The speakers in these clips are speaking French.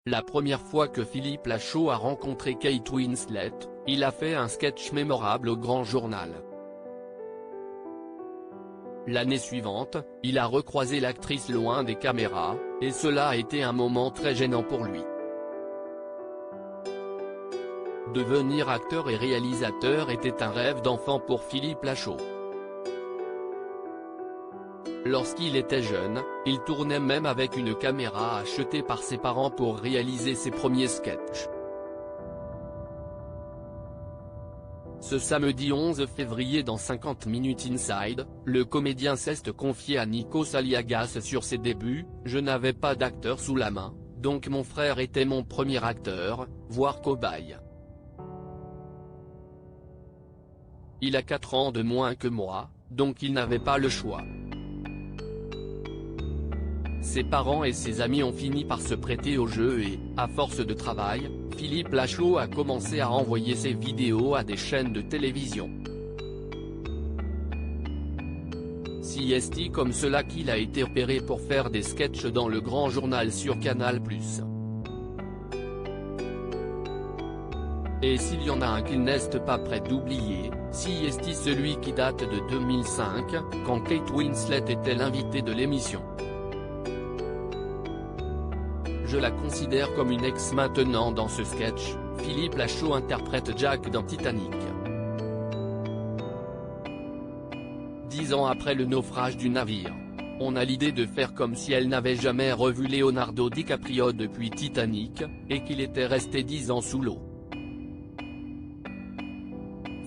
La première fois que Philippe Lachaud a rencontré Kate Winslet, il a fait un sketch mémorable au Grand Journal. L'année suivante, il a recroisé l'actrice loin des caméras, et cela a été un moment très gênant pour lui. Devenir acteur et réalisateur était un rêve d'enfant pour Philippe Lachaud. Lorsqu'il était jeune, il tournait même avec une caméra achetée par ses parents pour réaliser ses premiers sketchs. Ce samedi 11 février dans 50 Minutes Inside, le comédien s'est confié à Nikos Aliagas sur ses débuts. « Je n'avais pas d'acteur sous la main, donc mon frère était mon premier acteur, voire cobaye. Il a 4 ans de moins que moi, donc il n'avait pas le choix. Ses parents et ses amis ont fini par se prêter au jeu et, à force de travail, Philippe Lachaud a commencé à envoyer ses vidéos à des chaînes de télévision. C'est comme cela qu'il a été repéré pour faire des sketchs dans le Grand Journal sur Canal+. Et s'il y en a un qu'il n'est pas prêt d'oublier, c'est celui qui date de 2005, quand Kate Winslet était l'invitée de l'émission. Je la considère comme une ex maintenant dans ce sketch. Philippe Lachaud interprète Jack dans Titanic. 10 ans après le naufrage du navire, on a l'idée de faire comme si elle n'avait jamais revu Leonardo DiCaprio depuis Titanic, et qu'il était resté 10 ans sous l'eau.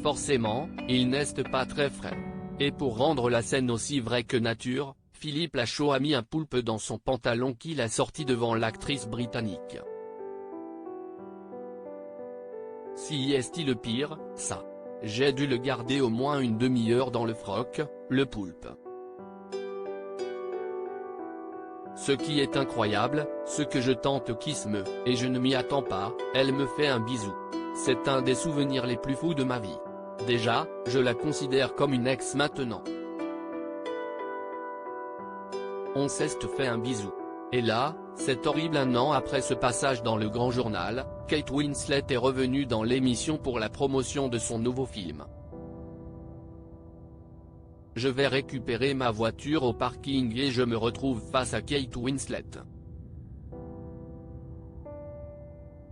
Forcément, il n'est pas très frais. Et pour rendre la scène aussi vraie que nature, Philippe Lachaud a mis un poulpe dans son pantalon qu'il a sorti devant l'actrice britannique. C'est le pire, ça. J'ai dû le garder au moins une demi-heure dans le froc, le poulpe. Ce qui est incroyable, ce que je tente kiss me, et je ne m'y attends pas, elle me fait un bisou. C'est un des souvenirs les plus fous de ma vie. Déjà, je la considère comme une ex maintenant. On s'est fait un bisou. Et là, c'est horrible. Un an après ce passage dans le Grand Journal, Kate Winslet est revenue dans l'émission pour la promotion de son nouveau film. Je vais récupérer ma voiture au parking et je me retrouve face à Kate Winslet.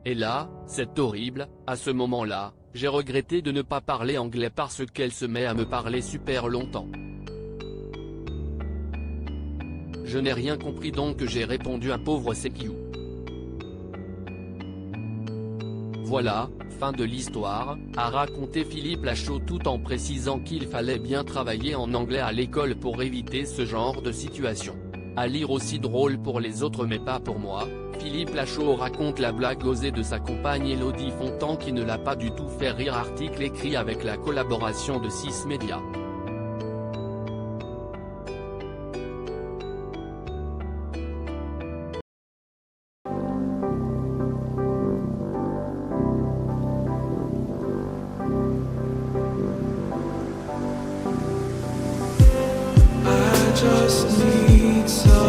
Et là, c'est horrible, à ce moment-là, j'ai regretté de ne pas parler anglais parce qu'elle se met à me parler super longtemps. Je n'ai rien compris donc j'ai répondu un pauvre c'est you. Voilà, fin de l'histoire, a raconté Philippe Lachaud tout en précisant qu'il fallait bien travailler en anglais à l'école pour éviter ce genre de situation. À lire aussi drôle pour les autres mais pas pour moi, Philippe Lachaud raconte la blague osée de sa compagne Elodie Fontan qui ne l'a pas du tout fait rire. Article écrit avec la collaboration de 6 médias. Just need some